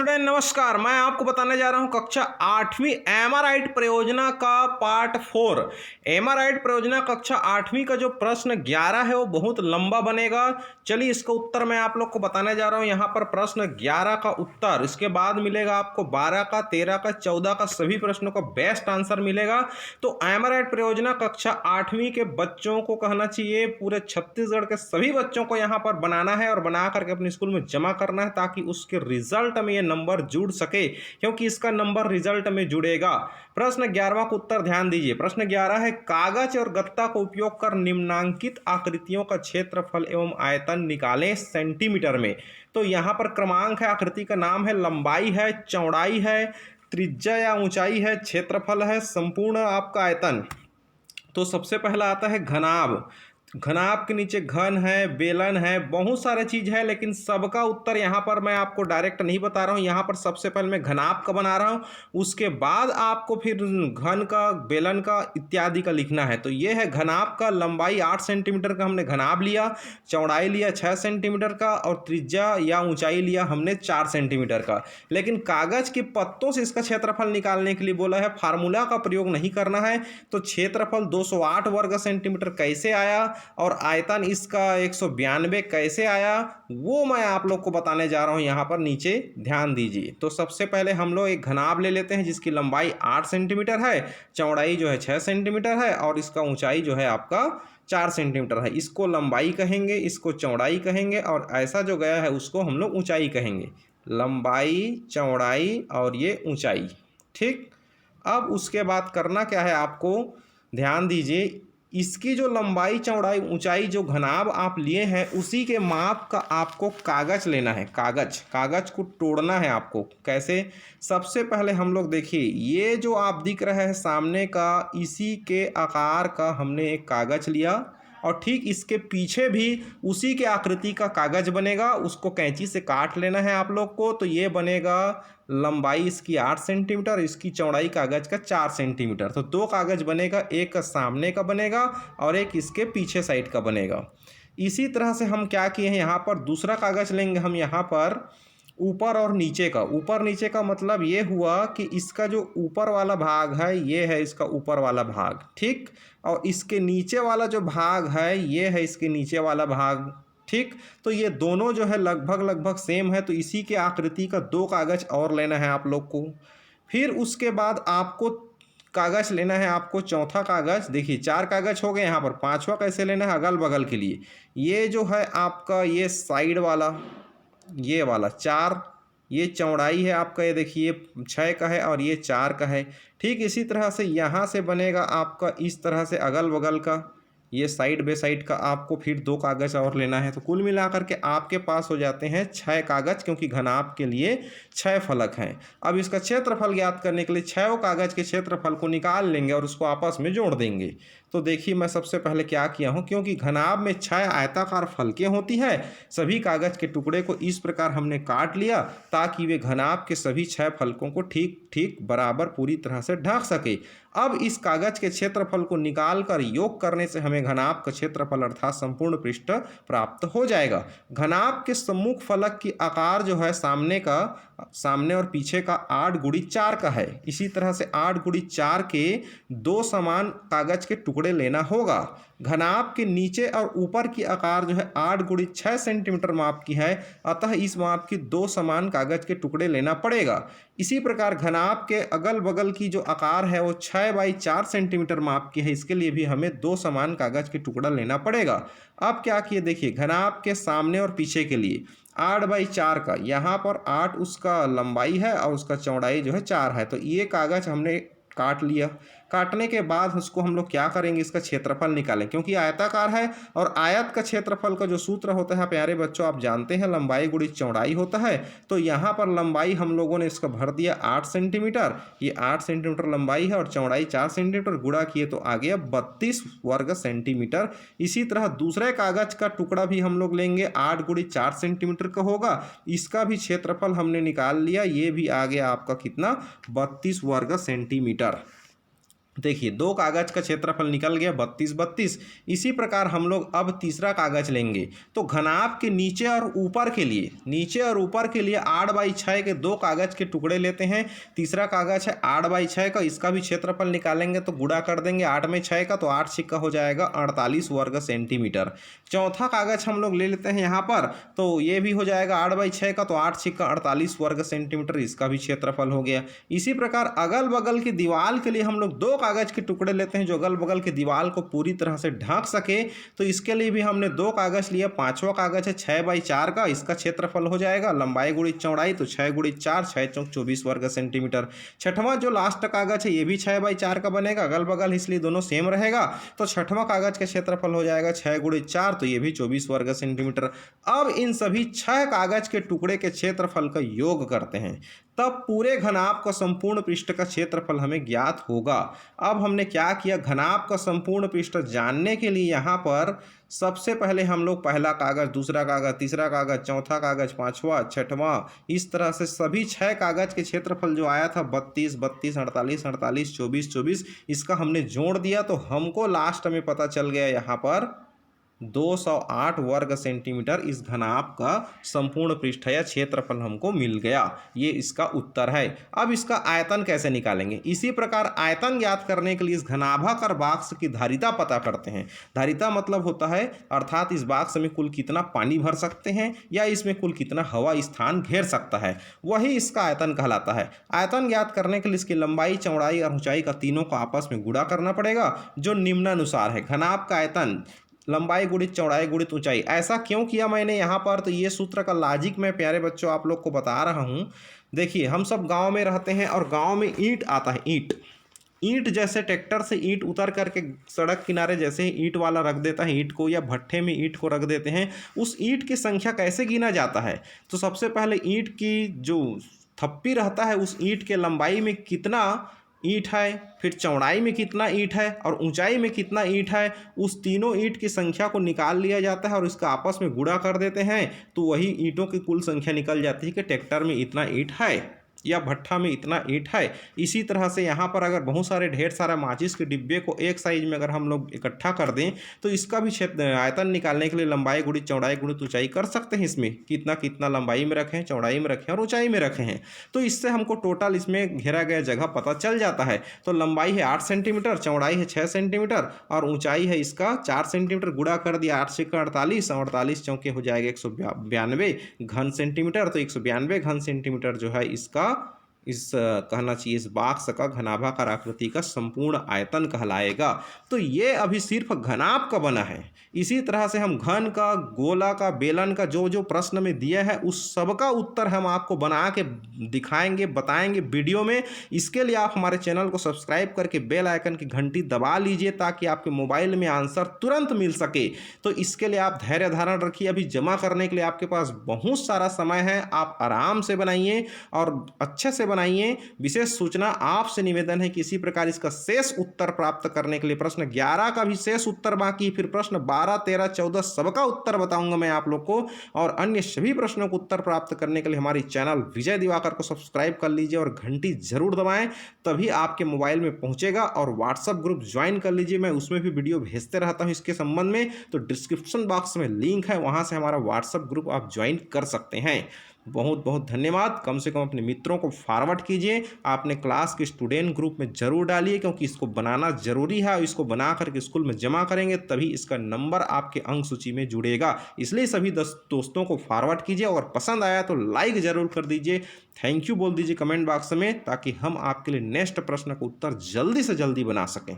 Student नमस्कार। मैं आपको बताने जा रहा हूं कक्षा 8वीं एमआरआईट परियोजना का पार्ट 4। एमआरआईट परियोजना कक्षा 8वीं का जो प्रश्न 11 है वो बहुत लंबा बनेगा। चलिए इसका उत्तर मैं आप लोग को बताने जा रहा हूं। यहां पर प्रश्न 11 का उत्तर, इसके बाद मिलेगा आपको 12 का, 13 का, 14 का, सभी प्रश्नों का बेस्ट आंसर मिलेगा। तो एमआरआईट परियोजना कक्षा 8वीं के बच्चों को कहना चाहिए, पूरे छत्तीसगढ़ के सभी बच्चों को यहाँ पर बनाना है और बना करके अपने स्कूल में जमा करना है, ताकि उसके रिजल्ट में ये नंबर जुड़ सके, क्योंकि इसका नंबर रिजल्ट में जुड़ेगा। प्रश्न 11वां का उत्तर ध्यान दीजिए। प्रश्न 11 है, कागज और गत्ता का उपयोग कर निम्नांकित आकृतियों का क्षेत्रफल एवं आयतन निकालें सेंटीमीटर में। तो यहाँ पर क्रमांक है, आकृति का नाम है, लंबाई है, चौड़ाई है, त्रिज्या या ऊंचाई है, क्षेत्रफल है, संपूर्ण आपका आयतन। तो सबसे पहला आता है घनाभ। घनाभ के नीचे घन है, बेलन है, बहुत सारे चीज है, लेकिन सबका उत्तर यहाँ पर मैं आपको डायरेक्ट नहीं बता रहा हूँ। यहाँ पर सबसे पहले मैं घनाभ का बना रहा हूँ, उसके बाद आपको फिर घन का, बेलन का इत्यादि का लिखना है। तो ये है घनाभ का। लंबाई 8 सेंटीमीटर का हमने घनाभ लिया, चौड़ाई लिया 6 सेंटीमीटर का, और त्रिज्या या ऊंचाई लिया हमने 4 सेंटीमीटर का। लेकिन कागज के पत्तों से इसका क्षेत्रफल निकालने के लिए बोला है, फार्मूला का प्रयोग नहीं करना है। तो क्षेत्रफल 208 वर्ग सेंटीमीटर कैसे आया और आयतन इसका 192 कैसे आया, वो मैं आप लोग को बताने जा रहा हूं। यहां पर नीचे ध्यान दीजिए। तो सबसे पहले हम लोग एक घनाभ ले लेते हैं, जिसकी लंबाई 8 सेंटीमीटर है, चौड़ाई जो है 6 सेंटीमीटर है, और इसका ऊंचाई जो है आपका 4 सेंटीमीटर है। इसको लंबाई कहेंगे, इसको चौड़ाई कहेंगे, और ऐसा जो गया है उसको हम लोग ऊंचाई कहेंगे। लंबाई, चौड़ाई और ये ऊंचाई। ठीक, अब उसके बाद करना क्या है आपको, ध्यान दीजिए। इसकी जो लंबाई, चौड़ाई, ऊंचाई जो घनाभ आप लिए हैं, उसी के माप का आपको कागज लेना है। कागज को तोड़ना है आपको। कैसे? सबसे पहले हम लोग देखिए, ये जो आप दिख रहा है सामने का, इसी के आकार का हमने एक कागज लिया, और ठीक इसके पीछे भी उसी के आकृति का कागज बनेगा। उसको कैंची से काट लेना है आप लोग को। तो ये बनेगा, लंबाई इसकी 8 सेंटीमीटर, इसकी चौड़ाई कागज का 4 सेंटीमीटर। तो 2 कागज बनेगा, एक सामने का बनेगा और एक इसके पीछे साइड का बनेगा। इसी तरह से हम क्या किए हैं, यहाँ पर दूसरा कागज लेंगे हम। यहाँ पर ऊपर और नीचे का, ऊपर नीचे का मतलब ये हुआ कि इसका जो ऊपर वाला भाग है, ये है इसका ऊपर वाला भाग। ठीक, और इसके नीचे वाला जो भाग है, ये है इसके नीचे वाला भाग। ठीक, तो ये दोनों जो है लगभग सेम है। तो इसी के आकृति का 2 कागज और लेना है आप लोग को। फिर उसके बाद आपको कागज लेना है, आपको चौथा कागज। देखिए 4 कागज हो गए, यहाँ पर 5वां कैसे लेना है, अगल बगल के लिए। ये जो है आपका, ये साइड वाला, ये वाला 4, ये चौड़ाई है आपका, ये देखिए 6 का है, और ये 4 का है। ठीक इसी तरह से यहाँ से बनेगा आपका इस तरह से अगल बगल का, ये साइड बाय साइड का। आपको फिर 2 कागज और लेना है। तो कुल मिलाकर के आपके पास हो जाते हैं 6 कागज, क्योंकि घनाभ के लिए 6 फलक हैं। अब इसका क्षेत्रफल ज्ञात करने के लिए 6 कागज के क्षेत्रफल को निकाल लेंगे और उसको आपस में जोड़ देंगे। तो देखिए मैं सबसे पहले क्या किया हूँ, क्योंकि घनाभ में 6 आयताकार फलकें होती है, सभी कागज के टुकड़े को इस प्रकार हमने काट लिया, ताकि वे घनाभ के सभी 6 फलकों को ठीक ठीक बराबर पूरी तरह से ढक सके। अब इस कागज के क्षेत्रफल को निकाल कर योग करने से हमें घनाभ का क्षेत्रफल अर्थात संपूर्ण पृष्ठ प्राप्त हो जाएगा। घनाभ के सम्मुख फलक की आकार जो है सामने और पीछे का 8 गुणी 4 का है। इसी तरह से 8 गुणी 4 के 2 समान कागज के टुकड़े लेना होगा। घनाभ के नीचे और ऊपर की आकार जो है 8 गुणी 6 सेंटीमीटर माप की है, अतः इस माप की 2 समान कागज के टुकड़े लेना पड़ेगा। इसी प्रकार घनाभ के अगल बगल की जो आकार है वो 6 बाई 4 सेंटीमीटर माप की है, इसके लिए भी हमें 2 समान कागज के टुकड़ा लेना पड़ेगा। अब क्या किए, देखिए घनाभ के सामने और पीछे के लिए 8 बाई 4 का, यहाँ पर 8 उसका लंबाई है और उसका चौड़ाई जो है 4 है। तो ये कागज हमने काट लिया। काटने के बाद उसको हम लोग क्या करेंगे, इसका क्षेत्रफल निकालें, क्योंकि आयताकार है, और आयत का क्षेत्रफल का जो सूत्र होता है प्यारे बच्चों आप जानते हैं, लंबाई गुणी चौड़ाई होता है। तो यहाँ पर लंबाई हम लोगों ने इसका भर दिया 8 सेंटीमीटर, ये 8 सेंटीमीटर लंबाई है, और चौड़ाई 4 सेंटीमीटर, गुणा किए तो आ गया 32 वर्ग सेंटीमीटर। इसी तरह दूसरे कागज का टुकड़ा भी हम लोग लेंगे, 8 गुणी 4 सेंटीमीटर का होगा, इसका भी क्षेत्रफल हमने निकाल लिया, ये भी आ गया आपका कितना, 32 वर्ग सेंटीमीटर। देखिए 2 कागज का क्षेत्रफल निकल गया 32 32। इसी प्रकार हम लोग अब तीसरा कागज लेंगे। तो घनाभ के नीचे और ऊपर के लिए 8/6 के 2 कागज के टुकड़े लेते हैं। तीसरा कागज है 8/6 का, इसका भी क्षेत्रफल निकालेंगे तो गुणा कर देंगे 8 में 6 का, तो 8 सिक्का हो जाएगा 48 वर्ग सेंटीमीटर। चौथा कागज हम लोग ले लेते हैं यहाँ पर, तो ये भी हो जाएगा 8/6 का, तो 8 सिक्का 48 वर्ग सेंटीमीटर, इसका भी क्षेत्रफल हो गया। इसी प्रकार अगल बगल की दीवार के लिए हम लोग 2 कागज के टुकड़े लेते हैं जो अगल बगल की दीवार को पूरी तरह से ढक सके। तो इसके लिए भी हमने 2 कागज लिया। पांचवा कागज है 6/4 का, इसका क्षेत्रफल हो जाएगा लंबाई गुणित चौड़ाई, तो 6 गुणित 4 6 चौक 24 वर्ग सेंटीमीटर। छठवां जो लास्ट कागज है ये भी 6/4 का बनेगा, अगल बगल इसलिए दोनों सेम रहेगा। तो छठवां कागज का क्षेत्रफल हो जाएगा 6 गुणित 4, तो ये भी 24 वर्ग सेंटीमीटर। अब इन सभी 6 कागज के टुकड़े के क्षेत्रफल का योग करते हैं, तब पूरे घनाभ का संपूर्ण पृष्ठ का क्षेत्रफल हमें ज्ञात होगा। अब हमने क्या किया, घनाभ का संपूर्ण पृष्ठ जानने के लिए यहाँ पर सबसे पहले हम लोग पहला कागज, दूसरा कागज, तीसरा कागज, चौथा कागज, पांचवा, छठवां, इस तरह से सभी 6 कागज के क्षेत्रफल जो आया था 32 32 48 48 24 24, इसका हमने जोड़ दिया। तो हमको लास्ट में पता चल गया यहाँ पर 208 वर्ग सेंटीमीटर इस घनाभ का संपूर्ण पृष्ठ या क्षेत्रफल हमको मिल गया। ये इसका उत्तर है। अब इसका आयतन कैसे निकालेंगे, इसी प्रकार आयतन ज्ञात करने के लिए इस घनाभाकार बॉक्स की धारिता पता करते हैं। धारिता मतलब होता है अर्थात इस बॉक्स में कुल कितना पानी भर सकते हैं या इसमें कुल कितना हवा स्थान घेर सकता है, वही इसका आयतन कहलाता है। आयतन ज्ञात करने के लिए इसकी लंबाई, चौड़ाई और ऊंचाई का तीनों को आपस में गुणा करना पड़ेगा, जो निम्नानुसार है। घनाभ का आयतन लंबाई गुणित चौड़ाई गुणित ऊंचाई। ऐसा क्यों किया मैंने यहाँ पर, तो ये सूत्र का लॉजिक मैं प्यारे बच्चों आप लोग को बता रहा हूँ। देखिए हम सब गांव में रहते हैं और गांव में ईंट आता है, ईंट जैसे ट्रैक्टर से ईंट उतर करके सड़क किनारे जैसे ही ईंट वाला रख देता है ईंट को, या भट्ठे में ईंट को रख देते हैं, उस ईंट की संख्या कैसे गिना जाता है। तो सबसे पहले ईंट की जो थप्पी रहता है उस ईंट के लंबाई में कितना ईंट है, फिर चौड़ाई में कितना ईंट है और ऊंचाई में कितना ईंट है, उस तीनों ईंट की संख्या को निकाल लिया जाता है और इसका आपस में गुणा कर देते हैं। तो वही ईंटों की कुल संख्या निकल जाती है कि ट्रैक्टर में इतना ईंट है या भट्ठा में इतना ईंट है। इसी तरह से यहाँ पर अगर बहुत सारे ढेर सारा माचिस के डिब्बे को एक साइज में अगर हम लोग इकट्ठा कर दें तो इसका भी क्षेत्र आयतन निकालने के लिए लंबाई गुणित चौड़ाई गुणित ऊंचाई कर सकते हैं। इसमें कितना कितना लंबाई में रखें, चौड़ाई में रखें और ऊंचाई में रखे हैं, तो इससे हमको टोटल इसमें घेरा गया जगह पता चल जाता है। तो लंबाई है 8 सेंटीमीटर, चौड़ाई है 6 सेंटीमीटर और ऊंचाई है इसका 4 सेंटीमीटर। गुणा कर दिया 8 से 48, 48 चौके हो जाएगा 192 घन सेंटीमीटर। तो 192 घन सेंटीमीटर जो है इसका कहना चाहिए इस बॉक्स का घनाभाकार आकृति का संपूर्ण आयतन कहलाएगा। तो ये अभी सिर्फ घनाभ का बना है। इसी तरह से हम घन का, गोला का, बेलन का जो जो प्रश्न में दिया है उस सब का उत्तर हम आपको बना के दिखाएंगे, बताएंगे वीडियो में। इसके लिए आप हमारे चैनल को सब्सक्राइब करके बेल आइकन की घंटी दबा लीजिए ताकि आपके मोबाइल में आंसर तुरंत मिल सके। तो इसके लिए आप धैर्य धारण रखिए, अभी जमा करने के लिए आपके पास बहुत सारा समय है। आप आराम से बनाइए और अच्छे से बनाइए। विशेष सूचना, आपसे निवेदन है कि इसी प्रकार इसका शेष उत्तर प्राप्त करने के लिए प्रश्न 11 का भी शेष उत्तर बाकी, फिर प्रश्न 12 13 14 सबका उत्तर बताऊंगा मैं आप लोग को। और अन्य सभी प्रश्नों को उत्तर प्राप्त करने के लिए हमारी चैनल विजय दिवाकर को सब्सक्राइब कर लीजिए और घंटी जरूर दबाएं, तभी आपके मोबाइल में पहुंचेगा। और व्हाट्सएप ग्रुप ज्वाइन कर लीजिए, मैं उसमें भी वीडियो भेजते रहता हूं इसके संबंध में। तो डिस्क्रिप्शन बॉक्स में लिंक है, वहां से हमारा व्हाट्सएप ग्रुप आप ज्वाइन कर सकते हैं। बहुत बहुत धन्यवाद। कम से कम अपने मित्रों को फॉरवर्ड कीजिए, आपने क्लास के स्टूडेंट ग्रुप में जरूर डालिए, क्योंकि इसको बनाना जरूरी है। इसको बना करके स्कूल में जमा करेंगे तभी इसका नंबर आपके अंक सूची में जुड़ेगा। इसलिए सभी दोस्तों को फॉरवर्ड कीजिए और पसंद आया तो लाइक जरूर कर दीजिए, थैंक यू बोल दीजिए कमेंट बॉक्स में, ताकि हम आपके लिए नेक्स्ट प्रश्न का उत्तर जल्दी से जल्दी बना सकें।